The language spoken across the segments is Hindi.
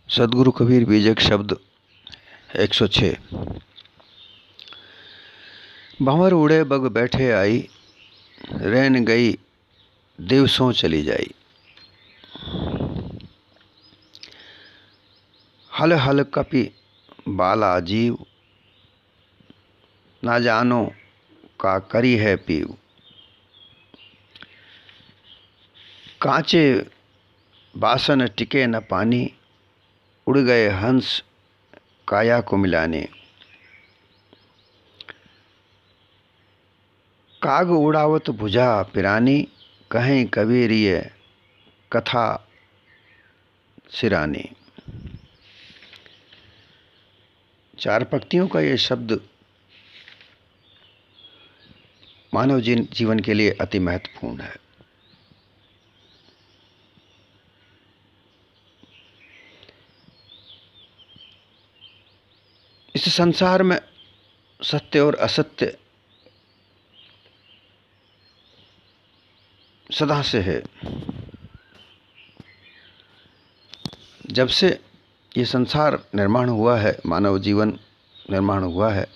सदगुरु कबीर बीजक शब्द 106। भंवर उड़े बग बैठे आई, रैन गई दिवसों चली जाई। हल हल कपि बाला जीव, ना जानो का करी है पीव। कांचे बासन टिके न पानी, उड़ गए हंस काया को मिलाने। काग उड़ावत भुजा पिरानी, कहें कबीर ये कथा सिरानी। चार पंक्तियों का ये शब्द मानव जीवन के लिए अति महत्वपूर्ण है। इस संसार में सत्य और असत्य सदा से है। जब से ये संसार निर्माण हुआ है, मानव जीवन निर्माण हुआ है,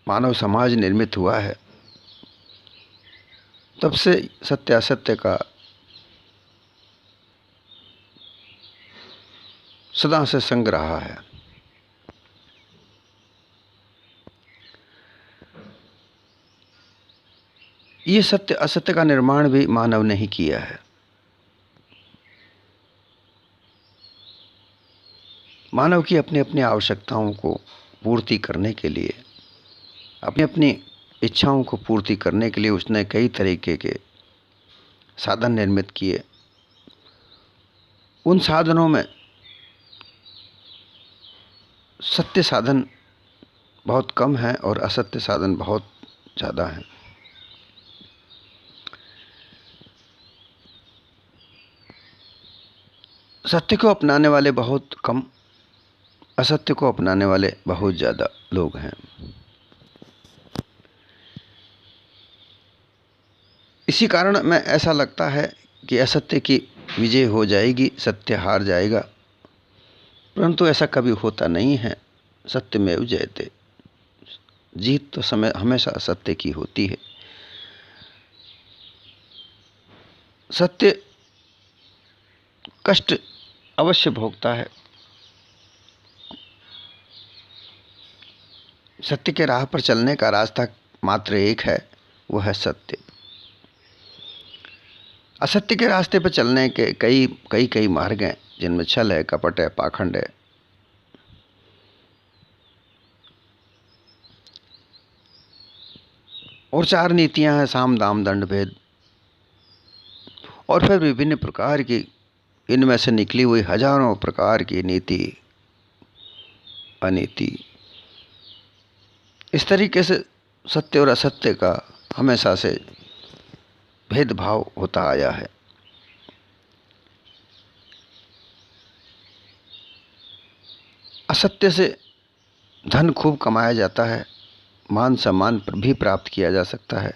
मानव समाज निर्मित हुआ है, तब से सत्य असत्य का सदा से संग रहा है। ये सत्य असत्य का निर्माण भी मानव ने ही किया है। मानव की अपनी अपनी आवश्यकताओं को पूर्ति करने के लिए, अपनी अपनी इच्छाओं को पूर्ति करने के लिए उसने कई तरीके के साधन निर्मित किए। उन साधनों में सत्य साधन बहुत कम है और असत्य साधन बहुत ज़्यादा हैं। सत्य को अपनाने वाले बहुत कम, असत्य को अपनाने वाले बहुत ज़्यादा लोग हैं। इसी कारण में ऐसा लगता है कि असत्य की विजय हो जाएगी, सत्य हार जाएगा, परंतु ऐसा कभी होता नहीं है। सत्यमेव जयते, जीत तो समय हमेशा सत्य की होती है। सत्य कष्ट अवश्य भोगता है। सत्य के राह पर चलने का रास्ता मात्र एक है, वो है सत्य। असत्य के रास्ते पर चलने के कई मार्ग हैं, जिनमें छल है, कपट है, पाखंड है। और चार नीतियां हैं, साम दाम दंड भेद। और फिर विभिन्न प्रकार की, इनमें से निकली हुई हजारों प्रकार की नीति अनीति। इस तरीके से सत्य और असत्य का हमेशा से भेदभाव होता आया है। असत्य से धन खूब कमाया जाता है, मान सम्मान भी प्राप्त किया जा सकता है,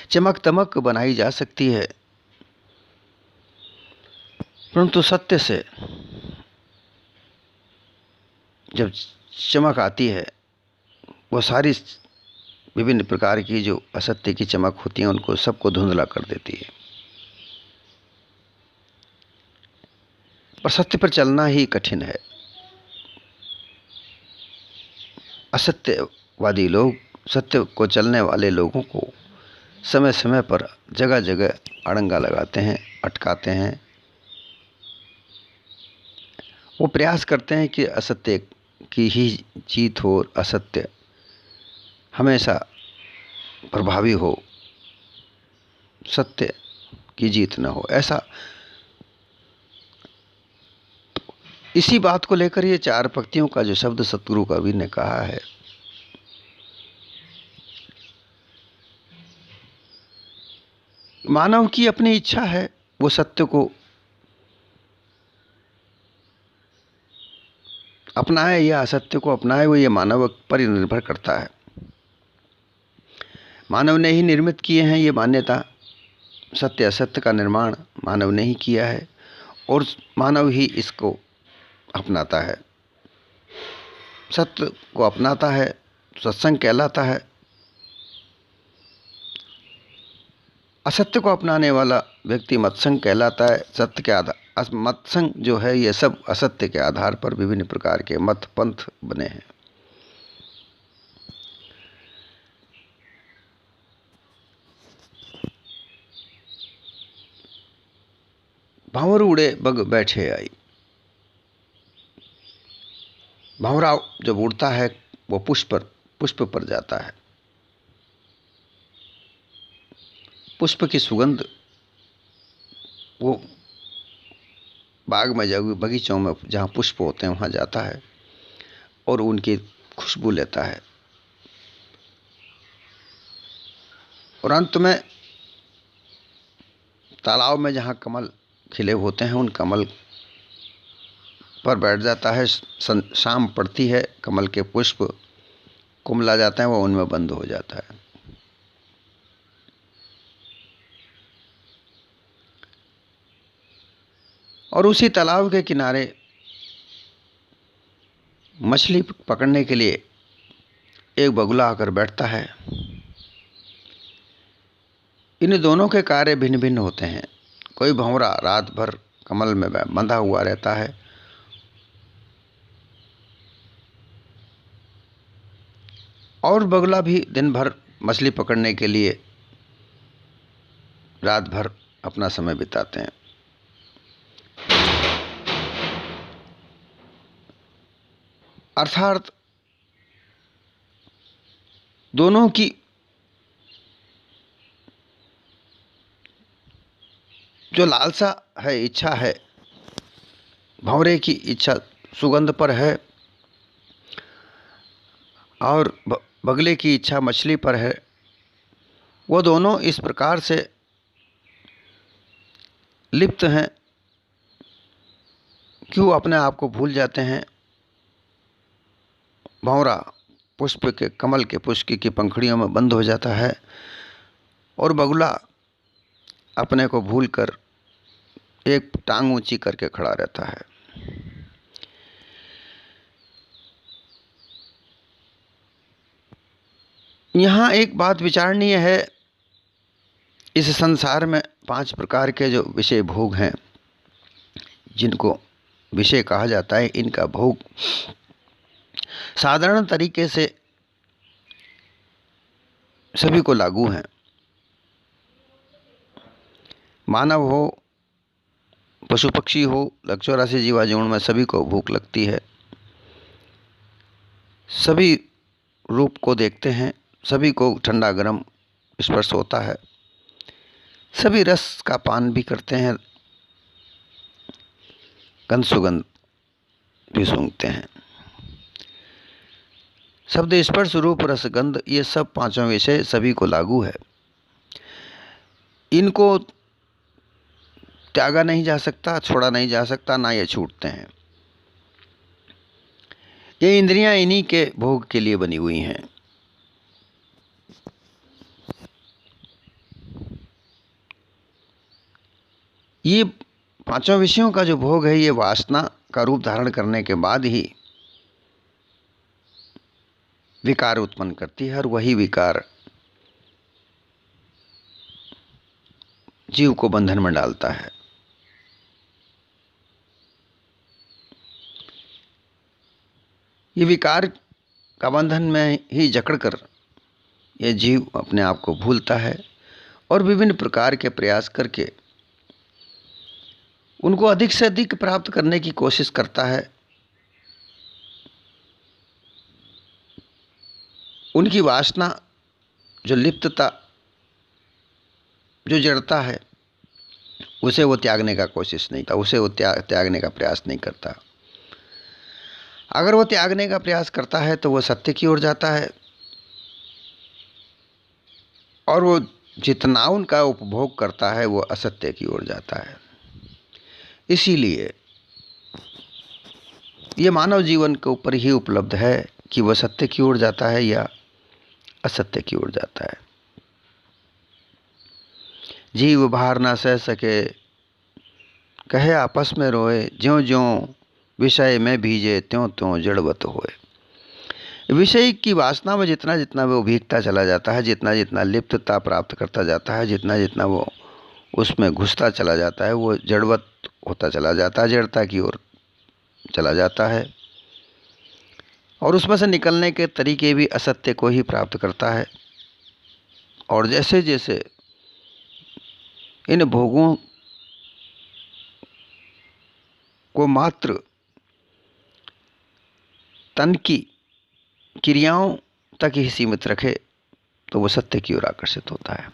चमक दमक बनाई जा सकती है, परंतु सत्य से जब चमक आती है, वो सारी विभिन्न प्रकार की जो असत्य की चमक होती है, उनको सबको धुंधला कर देती है। पर सत्य पर चलना ही कठिन है। असत्यवादी लोग सत्य को चलने वाले लोगों को समय समय पर जगह जगह अड़ंगा लगाते हैं, अटकाते हैं। वो प्रयास करते हैं कि असत्य की ही जीत हो और असत्य हमेशा प्रभावी हो, सत्य की जीत न हो। ऐसा इसी बात को लेकर ये चार पंक्तियों का जो शब्द सतगुरु कबीर ने कहा है, मानव की अपनी इच्छा है, वो सत्य को अपनाए या असत्य को अपनाए, वो ये मानव पर ही निर्भर करता है। मानव ने ही निर्मित किए हैं ये मान्यता। सत्य असत्य का निर्माण मानव ने ही किया है और मानव ही इसको अपनाता है। सत्य को अपनाता है सत्संग कहलाता है। असत्य को अपनाने वाला व्यक्ति मत्संग कहलाता है। सत्य के आधार मत्संग जो है, ये सब असत्य के आधार पर विभिन्न प्रकार के मत पंथ बने हैं। भंवर उड़े बग बैठे आई। भंवरा जब उड़ता है वो पुष्प पर जाता है। पुष्प की सुगंध वो बाग में बगीचों में जहाँ पुष्प होते हैं वहाँ जाता है और उनकी खुशबू लेता है। और अंत में तालाब में जहाँ कमल खिले होते हैं उन कमल पर बैठ जाता है। शाम पड़ती है, कमल के पुष्प कुमला जाते हैं, वो उनमें बंद हो जाता है। और उसी तालाब के किनारे मछली पकड़ने के लिए एक बगुला आकर बैठता है। इन दोनों के कार्य भिन्न भिन्न होते हैं। कोई भंवरा रात भर कमल में बंधा हुआ रहता है और बगुला भी दिन भर मछली पकड़ने के लिए रात भर अपना समय बिताते हैं। अर्थात दोनों की जो लालसा है, इच्छा है, भंवरे की इच्छा सुगंध पर है और बगले की इच्छा मछली पर है। वो दोनों इस प्रकार से लिप्त हैं कि वो अपने आप को भूल जाते हैं। भंवरा पुष्प के कमल के पुष्प की पंखुड़ियों में बंद हो जाता है और बगुला अपने को भूलकर एक टांग ऊंची करके खड़ा रहता है। यहाँ एक बात विचारणीय है। इस संसार में 5 प्रकार के जो विषय भोग हैं, जिनको विषय कहा जाता है, इनका भोग साधारण तरीके से सभी को लागू है। मानव हो, पशु पक्षी हो, लक्षोराशि जीवाणु में सभी को भूख लगती है। सभी रूप को देखते हैं, सभी को ठंडा गर्म स्पर्श होता है, सभी रस का पान भी करते हैं, गंध सुगंध भी सूंघते हैं। शब्द स्पर्श रूप रस गंध, ये सब 5 विषय सभी को लागू है। इनको त्यागा नहीं जा सकता, छोड़ा नहीं जा सकता, ना ये छूटते हैं। ये इंद्रियां इन्हीं के भोग के लिए बनी हुई हैं। ये 5 विषयों का जो भोग है, ये वासना का रूप धारण करने के बाद ही विकार उत्पन्न करती है और वही विकार जीव को बंधन में डालता है। ये विकार का बंधन में ही जकड़कर यह जीव अपने आप को भूलता है और विभिन्न प्रकार के प्रयास करके उनको अधिक से अधिक प्राप्त करने की कोशिश करता है। उनकी वासना, जो लिप्तता, जो जड़ता है, उसे वो त्यागने का कोशिश नहीं करता, उसे वो त्यागने का प्रयास नहीं करता। अगर वो त्यागने का प्रयास करता है तो वो सत्य की ओर जाता है और वो जितना उनका उपभोग करता है वो असत्य की ओर जाता है। इसीलिए ये मानव जीवन के ऊपर ही उपलब्ध है कि वह सत्य की ओर जाता है या असत्य की ओर जाता है। जीव भार ना सह सके कहे आपस में रोए, ज्यों ज्यों विषय में भीजे त्यों त्यों जड़वत होए। विषय की वासना में जितना जितना वो भीगता चला जाता है, जितना जितना लिप्तता प्राप्त करता जाता है, जितना जितना वो उसमें घुसता चला जाता है, वो जड़वत होता चला जाता है, जड़ता की ओर चला जाता है और उसमें से निकलने के तरीके भी असत्य को ही प्राप्त करता है। और जैसे जैसे इन भोगों को मात्र तन की क्रियाओं तक ही सीमित रखे तो वो सत्य की ओर आकर्षित होता है।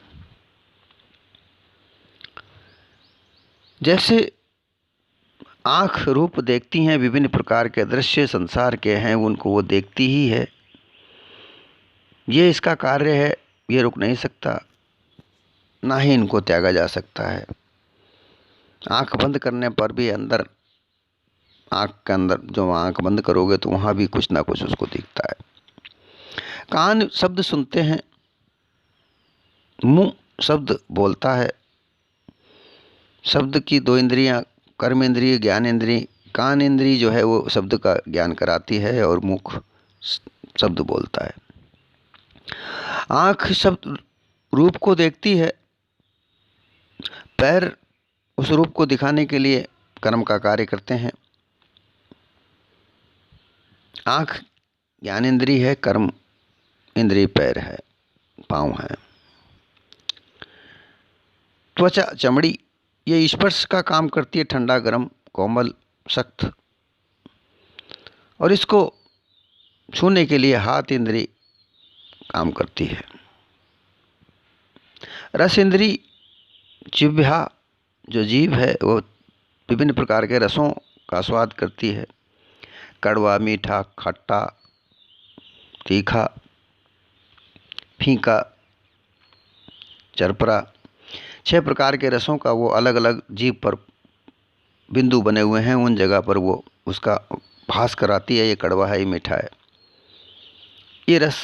जैसे आँख रूप देखती हैं, विभिन्न प्रकार के दृश्य संसार के हैं, उनको वो देखती ही है, ये इसका कार्य है, ये रुक नहीं सकता, ना ही इनको त्यागा जा सकता है। आँख बंद करने पर भी अंदर, आँख के अंदर जो आँख बंद करोगे तो वहाँ भी कुछ ना कुछ उसको दिखता है। कान शब्द सुनते हैं, मुंह शब्द बोलता है। शब्द की दो इंद्रियां, कर्म इंद्रिय, ज्ञान इंद्रिय। कान इंद्रिय जो है वो शब्द का ज्ञान कराती है और मुख शब्द बोलता है। आँख शब्द रूप को देखती है, पैर उस रूप को दिखाने के लिए कर्म का कार्य करते हैं। आँख ज्ञान इंद्रिय है, कर्म इंद्रिय पैर है, पाँव है। त्वचा चमड़ी ये स्पर्श का काम करती है, ठंडा गरम कोमल सख्त। और इसको छूने के लिए हाथ इंद्री काम करती है। रस इंद्री जिह्वा जो जीभ है वो विभिन्न प्रकार के रसों का स्वाद करती है, कड़वा मीठा खट्टा तीखा फीका चरपरा। 6 प्रकार के रसों का वो अलग अलग जीभ पर बिंदु बने हुए हैं, उन जगह पर वो उसका भास कराती है, ये कड़वा है, ये मीठा है। ये रस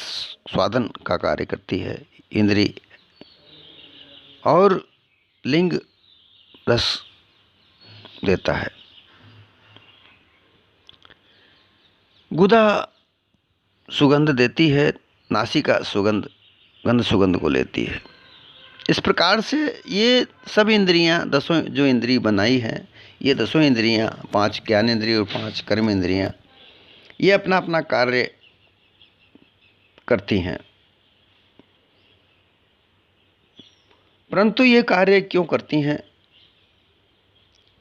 स्वादन का कार्य करती है इंद्री। और लिंग रस देता है। गुदा सुगंध देती है, नासिका सुगंध गंध सुगंध को लेती है। इस प्रकार से ये सब इंद्रियां, 10 जो इंद्रिय बनाई हैं, ये 10 इंद्रियां, 5 ज्ञान इंद्रिय और 5 कर्म इंद्रियां, ये अपना अपना कार्य करती हैं। परंतु ये कार्य क्यों करती हैं?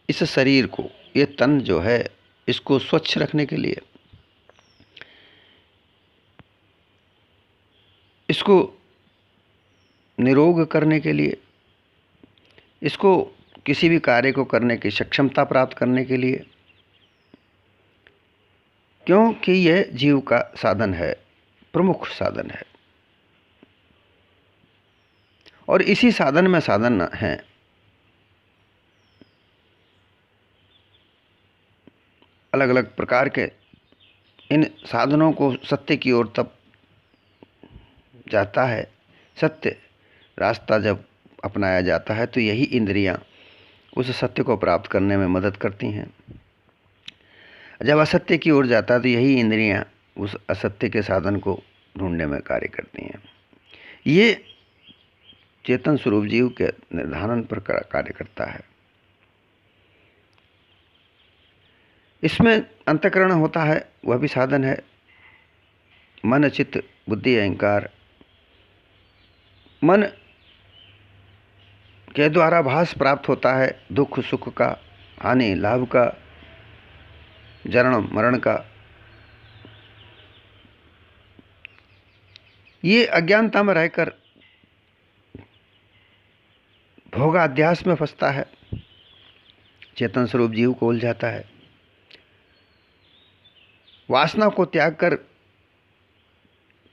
इस शरीर को, ये तन जो है, इसको स्वच्छ रखने के लिए, इसको निरोग करने के लिए, इसको किसी भी कार्य को करने की सक्षमता प्राप्त करने के लिए, क्योंकि यह जीव का साधन है, प्रमुख साधन है। और इसी साधन में साधन है। अलग अलग प्रकार के इन साधनों को सत्य की ओर तब जाता है। सत्य रास्ता जब अपनाया जाता है तो यही इंद्रियां उस सत्य को प्राप्त करने में मदद करती हैं। जब असत्य की ओर जाता है तो यही इंद्रियां उस असत्य के साधन को ढूंढने में कार्य करती हैं। ये चेतन स्वरूप जीव के निर्धारण पर कार्य करता है। इसमें अंतःकरण होता है, वह भी साधन है। मन चित्त बुद्धि अहंकार, मन के द्वारा भास प्राप्त होता है, दुख सुख का, हानि लाभ का, जन्म मरण का। ये अज्ञानता में रहकर भोगाध्यास में फंसता है, चेतन स्वरूप जीव को उलझाता है। वासना को त्याग कर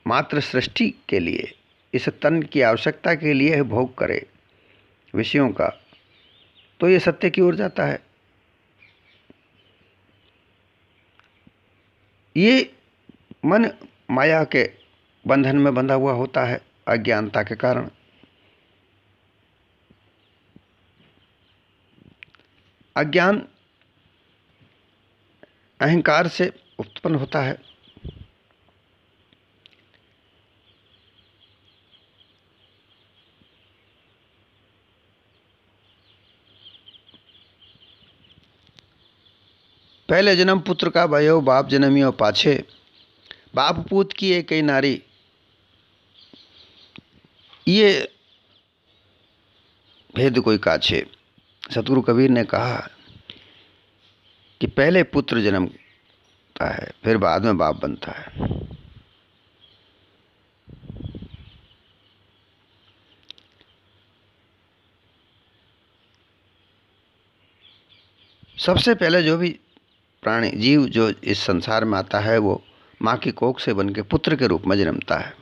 मात्र सृष्टि के लिए, इस तन की आवश्यकता के लिए भोग करे विषयों का, तो ये सत्य की ओर जाता है। ये मन माया के बंधन में बंधा हुआ होता है अज्ञानता के कारण। अज्ञान अहंकार से उत्पन्न होता है। पहले जन्म पुत्र का भयो, बाप जन्मियो पाछे, बाप पूत की एक कई नारी। ये भेद कोई काछे। सतगुरु कबीर ने कहा कि पहले पुत्र जन्मता है, फिर बाद में बाप बनता है। सबसे पहले जो भी प्राणी जीव जो इस संसार में आता है वो माँ की कोख से बन के पुत्र के रूप में जन्मता है।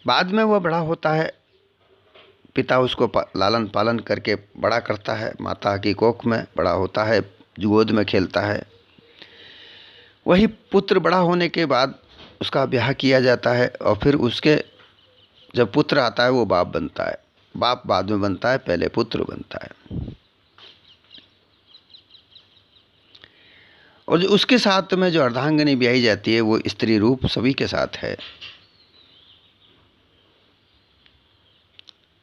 बाद में वह बड़ा होता है, पिता उसको लालन पालन करके बड़ा करता है, माता की कोख में बड़ा होता है, गोद में खेलता है। वही पुत्र बड़ा होने के बाद उसका ब्याह किया जाता है और फिर उसके जब पुत्र आता है वो बाप बनता है। बाप बाद में बनता है, पहले पुत्र बनता है। और जो उसके साथ में जो अर्धांगिनी ब्याही जाती है वो स्त्री रूप सभी के साथ है।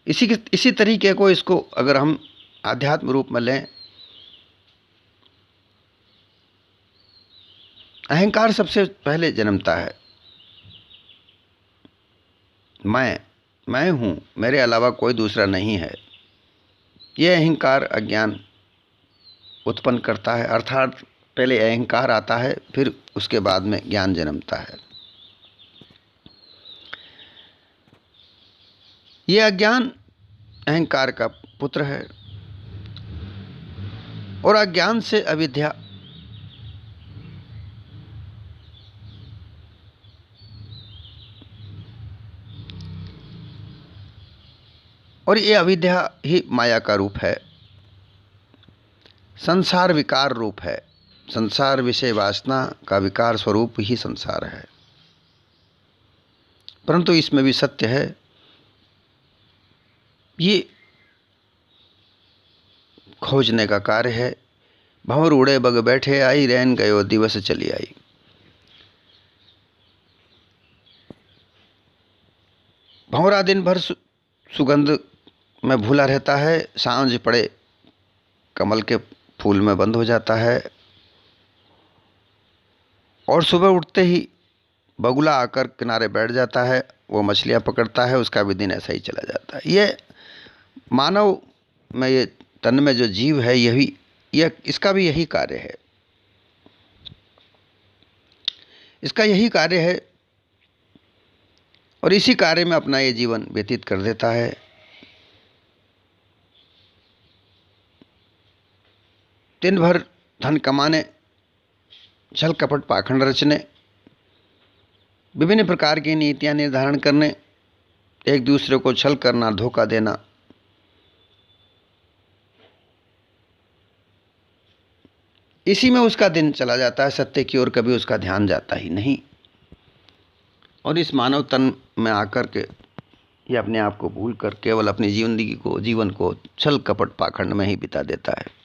इसी तरीके को इसको अगर हम आध्यात्म रूप में लें, अहंकार सबसे पहले जन्मता है। मैं हूं, मेरे अलावा कोई दूसरा नहीं है। यह अहंकार अज्ञान उत्पन्न करता है, अर्थात पहले अहंकार आता है, फिर उसके बाद में ज्ञान जन्मता है। यह अज्ञान अहंकार का पुत्र है और अज्ञान से अविद्या, और ये अविद्या ही माया का रूप है, संसार विकार रूप है। संसार विषय वासना का विकार स्वरूप ही संसार है। परंतु इसमें भी सत्य है, ये खोजने का कार्य है। भंवर उड़े बग बैठे, आई रैन गयो दिवस चली आई। भंवरा दिन भर सुगंध में भूला रहता है, सांझ पड़े कमल के फूल में बंद हो जाता है और सुबह उठते ही बगुला आकर किनारे बैठ जाता है, वो मछलियां पकड़ता है, उसका भी दिन ऐसा ही चला जाता है। ये मानव में, ये तन में जो जीव है, इसका भी यही कार्य है। इसका यही कार्य है और इसी कार्य में अपना ये जीवन व्यतीत कर देता है। दिन भर धन कमाने, छल कपट पाखंड रचने, विभिन्न प्रकार की नीतियां निर्धारण करने, एक दूसरे को छल करना, धोखा देना, इसी में उसका दिन चला जाता है। सत्य की ओर कभी उसका ध्यान जाता ही नहीं और इस मानव तन में आकर के ये अपने आप को भूल कर केवल अपनी जीवन को छल कपट पाखंड में ही बिता देता है।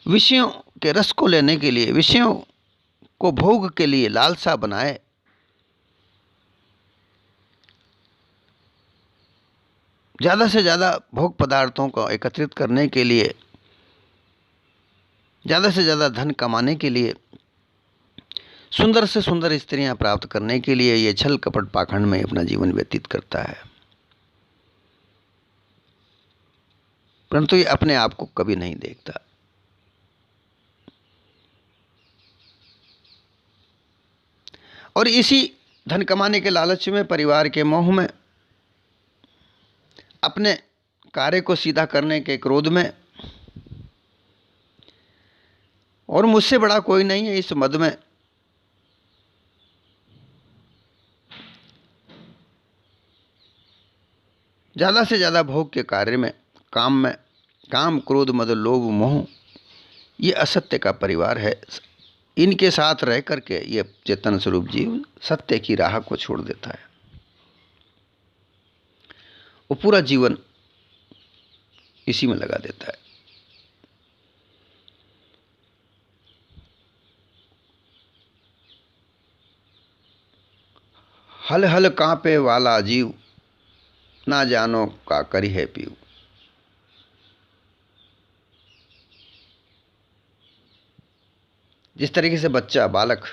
विषयों के रस को लेने के लिए, विषयों को भोग के लिए लालसा बनाए, ज़्यादा से ज़्यादा भोग पदार्थों को एकत्रित करने के लिए, ज़्यादा से ज़्यादा धन कमाने के लिए, सुंदर से सुंदर स्त्रियां प्राप्त करने के लिए ये छल कपट पाखंड में अपना जीवन व्यतीत करता है। परंतु ये अपने आप को कभी नहीं देखता। और इसी धन कमाने के लालच में, परिवार के मोह में, अपने कार्य को सीधा करने के क्रोध में और मुझसे बड़ा कोई नहीं है, इस मद में ज़्यादा से ज़्यादा भोग के कार्य में, काम क्रोध मद लोभ मोह, ये असत्य का परिवार है। इनके साथ रह करके ये चेतन स्वरूप जीव सत्य की राह को छोड़ देता है। वो पूरा जीवन इसी में लगा देता है। हल हल कांपे वाला जीव, ना जानो का करी है पीव। जिस तरीके से बच्चा बालक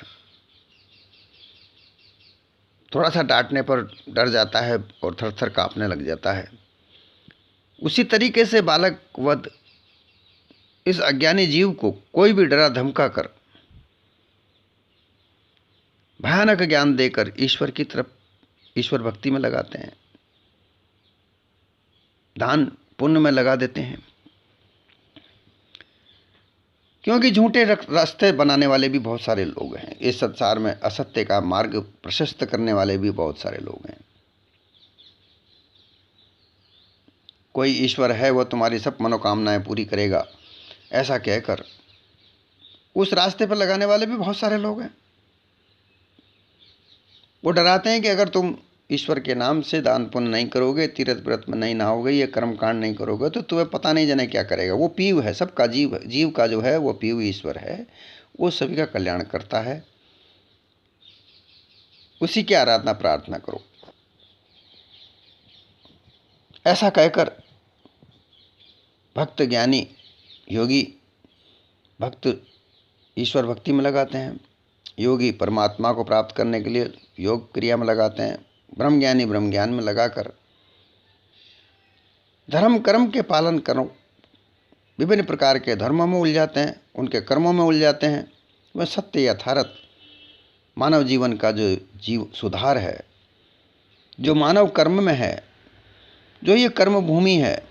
थोड़ा सा डांटने पर डर जाता है और थर थर कांपने लग जाता है, उसी तरीके से बालक वध इस अज्ञानी जीव को कोई भी डरा धमका कर, भयानक ज्ञान देकर ईश्वर की तरफ, ईश्वर भक्ति में लगाते हैं, दान पुण्य में लगा देते हैं। क्योंकि झूठे रास्ते बनाने वाले भी बहुत सारे लोग हैं इस संसार में, असत्य का मार्ग प्रशस्त करने वाले भी बहुत सारे लोग हैं। कोई ईश्वर है, वो तुम्हारी सब मनोकामनाएं पूरी करेगा, ऐसा कहकर उस रास्ते पर लगाने वाले भी बहुत सारे लोग हैं। वो डराते हैं कि अगर तुम ईश्वर के नाम से दान पुण्य नहीं करोगे, तीर्थ व्रत में नहीं नहाओगे, ये कर्म कांड नहीं करोगे, तो तुम्हें पता नहीं जाने क्या करेगा। वो पीव है, सबका जीव है, जीव का जो है वो पीव ईश्वर है, वो सभी का कल्याण करता है। उसी की आराधना प्रार्थना करो, ऐसा कहकर भक्त ज्ञानी योगी भक्त ईश्वर भक्ति में लगाते हैं। योगी परमात्मा को प्राप्त करने के लिए योग क्रिया में लगाते हैं। ब्रह्मज्ञानी ब्रह्म ज्ञान में लगाकर धर्म कर्म के पालन करो, विभिन्न प्रकार के धर्मों में उलझाते हैं, उनके कर्मों में उलझाते हैं। वह सत्य यथार्थ मानव जीवन का जो जीव सुधार है, जो मानव कर्म में है, जो ये कर्म भूमि है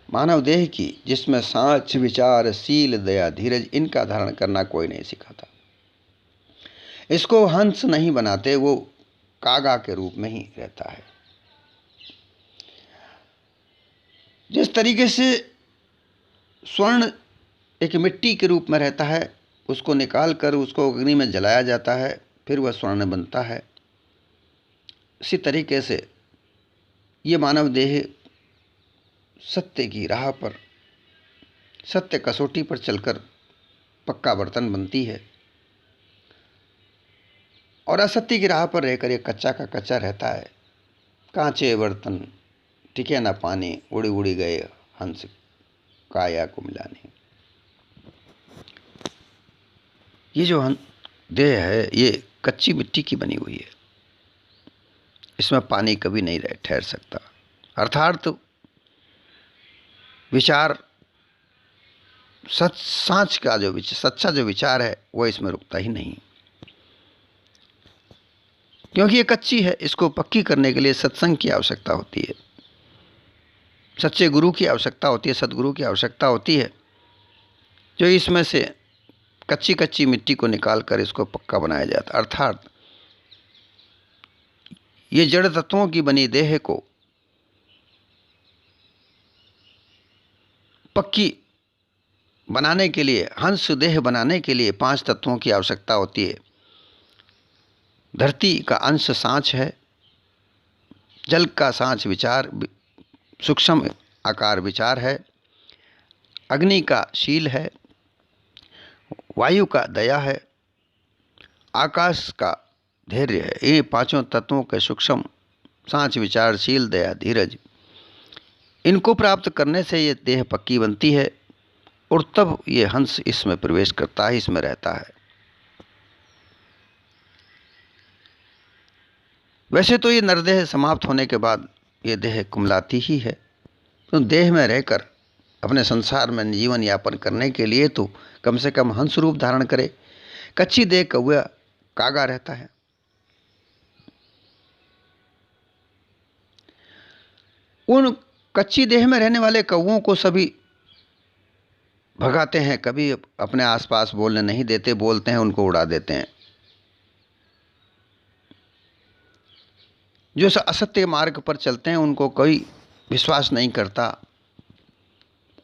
मानव देह की, जिसमें साच विचार शील दया धीरज इनका धारण करना कोई नहीं सिखाता। इसको हंस नहीं बनाते, वो कागा के रूप में ही रहता है। जिस तरीके से स्वर्ण एक मिट्टी के रूप में रहता है, उसको निकाल कर उसको अग्नि में जलाया जाता है, फिर वह स्वर्ण बनता है। इसी तरीके से ये मानव देह सत्य की राह पर, सत्य कसौटी पर चलकर पक्का बर्तन बनती है, और असत्य की राह पर रहकर ये कच्चा का कच्चा रहता है। कांचे बर्तन टिके ना पानी, उड़ी उड़ी गए हंस काया को मिलाने। ये जो देह है ये कच्ची मिट्टी की बनी हुई है, इसमें पानी कभी नहीं ठहर सकता। अर्थात विचार सांच का जो सच्चा जो विचार है वो इसमें रुकता ही नहीं, क्योंकि ये कच्ची है। इसको पक्की करने के लिए सत्संग की आवश्यकता होती है, सच्चे गुरु की आवश्यकता होती है, सदगुरु की आवश्यकता होती है, जो इसमें से कच्ची कच्ची मिट्टी को निकाल कर इसको पक्का बनाया जाता। अर्थात ये जड़ तत्वों की बनी देह को पक्की बनाने के लिए, हंस देह बनाने के लिए 5 तत्वों की आवश्यकता होती है। धरती का अंश सांच है, जल का सांच विचार सूक्ष्म आकार विचार है, अग्नि का शील है, वायु का दया है, आकाश का धैर्य है। ये 5 तत्वों के सूक्ष्म सांच विचार शील दया धीरज, इनको प्राप्त करने से ये देह पक्की बनती है, और तब ये हंस इसमें प्रवेश करता है, इसमें रहता है। वैसे तो ये नरदेह समाप्त होने के बाद ये देह कुमलाती ही है, तो देह में रहकर अपने संसार में जीवन यापन करने के लिए तो कम से कम हंस रूप धारण करे। कच्ची देह कौवा कागा रहता है। उन कच्ची देह में रहने वाले कौवों को सभी भगाते हैं, कभी अपने आसपास बोलने नहीं देते, बोलते हैं उनको उड़ा देते हैं। जो असत्य मार्ग पर चलते हैं उनको कोई विश्वास नहीं करता,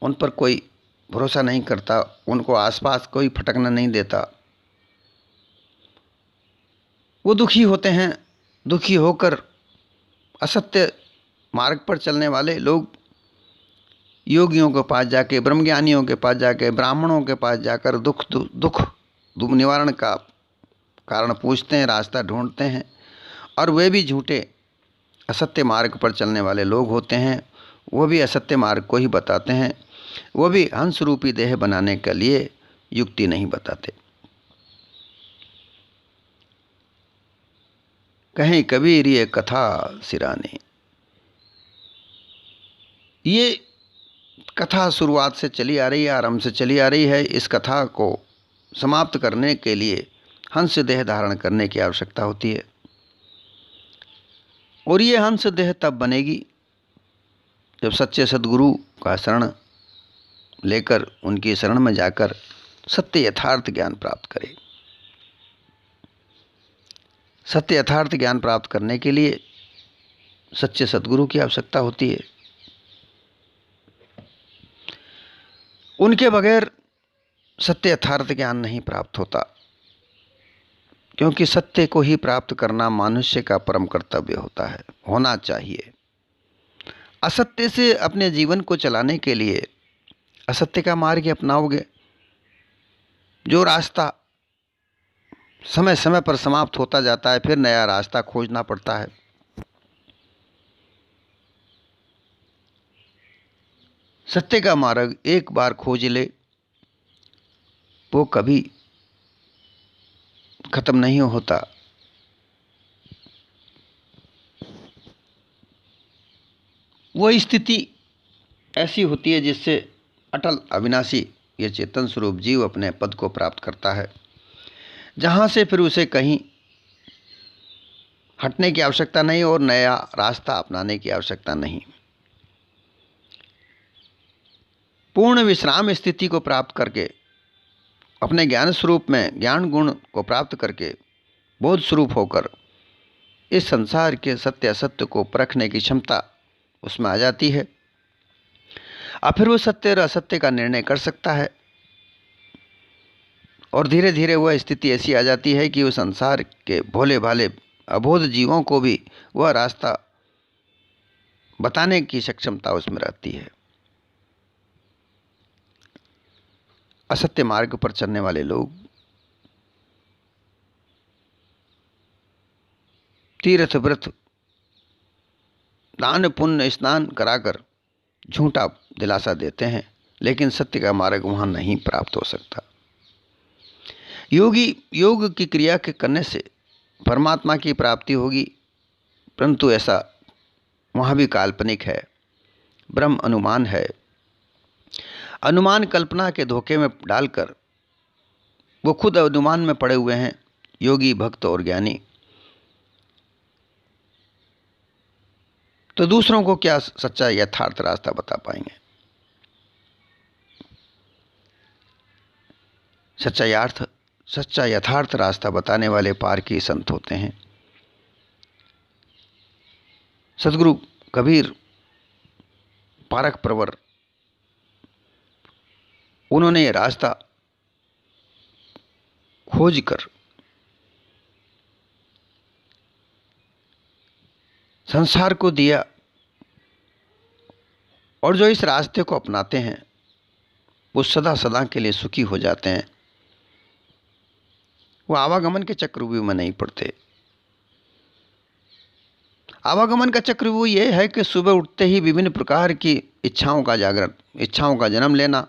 उन पर कोई भरोसा नहीं करता, उनको आसपास कोई फटकना नहीं देता। वो दुखी होते हैं। दुखी होकर असत्य मार्ग पर चलने वाले लोग योगियों के पास जाके, ब्रह्मज्ञानियों के पास जाके, ब्राह्मणों के पास जाकर दुख निवारण का कारण पूछते हैं, रास्ता ढूंढते हैं। और वे भी झूठे असत्य मार्ग पर चलने वाले लोग होते हैं। वो भी असत्य मार्ग को ही बताते हैं। वो भी हंस रूपी देह बनाने के लिए युक्ति नहीं बताते। कहीं कबीर ये कथा सिराने। ये कथा शुरुआत से चली आ रही है, आरंभ से चली आ रही है। इस कथा को समाप्त करने के लिए हंस देह धारण करने की आवश्यकता होती है। और ये हंस देह तब बनेगी जब सच्चे सद्गुरु का शरण लेकर, उनकी शरण में जाकर सत्य यथार्थ ज्ञान प्राप्त करे। सत्य यथार्थ ज्ञान प्राप्त करने के लिए सच्चे सद्गुरु की आवश्यकता होती है। उनके बगैर सत्य यथार्थ ज्ञान नहीं प्राप्त होता, क्योंकि सत्य को ही प्राप्त करना मनुष्य का परम कर्तव्य होता है, होना चाहिए। असत्य से अपने जीवन को चलाने के लिए असत्य का मार्ग अपनाओगे, जो रास्ता समय समय पर समाप्त होता जाता है, फिर नया रास्ता खोजना पड़ता है। सत्य का मार्ग एक बार खोज ले, वो कभी खत्म नहीं होता। वो स्थिति ऐसी होती है जिससे अटल अविनाशी ये चेतन स्वरूप जीव अपने पद को प्राप्त करता है, जहाँ से फिर उसे कहीं हटने की आवश्यकता नहीं और नया रास्ता अपनाने की आवश्यकता नहीं। पूर्ण विश्राम स्थिति को प्राप्त करके, अपने ज्ञान स्वरूप में ज्ञान गुण को प्राप्त करके, बोध स्वरूप होकर इस संसार के सत्य असत्य को परखने की क्षमता उसमें आ जाती है। अब फिर वो सत्य और असत्य का निर्णय कर सकता है। और धीरे धीरे वह स्थिति ऐसी आ जाती है कि वो संसार के भोले भाले अबोध जीवों को भी वह रास्ता बताने की सक्षमता उसमें रहती है। असत्य मार्ग पर चलने वाले लोग तीर्थ व्रत दान पुण्य स्नान कराकर झूठा दिलासा देते हैं, लेकिन सत्य का मार्ग वहां नहीं प्राप्त हो सकता। योगी योग की क्रिया के करने से परमात्मा की प्राप्ति होगी, परंतु ऐसा वहाँ भी काल्पनिक है, ब्रह्म अनुमान है। अनुमान कल्पना के धोखे में डालकर वो खुद अनुमान में पड़े हुए हैं, योगी भक्त और ज्ञानी। तो दूसरों को क्या सच्चा यथार्थ रास्ता बता पाएंगे? सच्चा यथार्थ रास्ता बताने वाले पार की संत होते हैं। सदगुरु कबीर पारक प्रवर, उन्होंने ये रास्ता खोज कर संसार को दिया, और जो इस रास्ते को अपनाते हैं वो सदा सदा के लिए सुखी हो जाते हैं। वो आवागमन के चक्रव्यूह में नहीं पड़ते। आवागमन का चक्रव्यूह ये है कि सुबह उठते ही विभिन्न प्रकार की इच्छाओं का जागरण, इच्छाओं का जन्म लेना,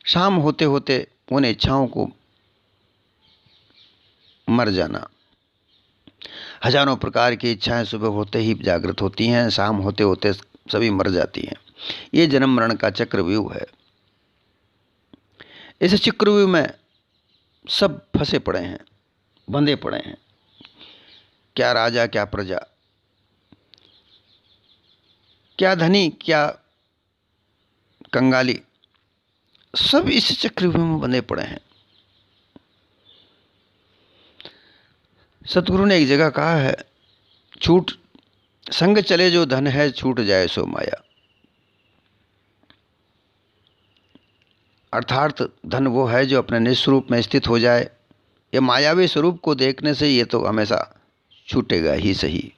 शाम होते होते उन इच्छाओं को मर जाना। हजारों प्रकार की इच्छाएं सुबह होते ही जागृत होती हैं, शाम होते होते सभी मर जाती हैं। ये जन्म मरण का चक्रव्यूह है। इस चक्रव्यूह में सब फंसे पड़े हैं, बंधे पड़े हैं। क्या राजा क्या प्रजा, क्या धनी क्या कंगाली, सब इस चक्रव्यूह में बंधे पड़े हैं। सतगुरु ने एक जगह कहा है, छूट संग चले जो धन है, छूट जाए सो माया। अर्थात धन वो है जो अपने निस्वरूप में स्थित हो जाए, ये मायावी स्वरूप को देखने से ये तो हमेशा छूटेगा ही सही।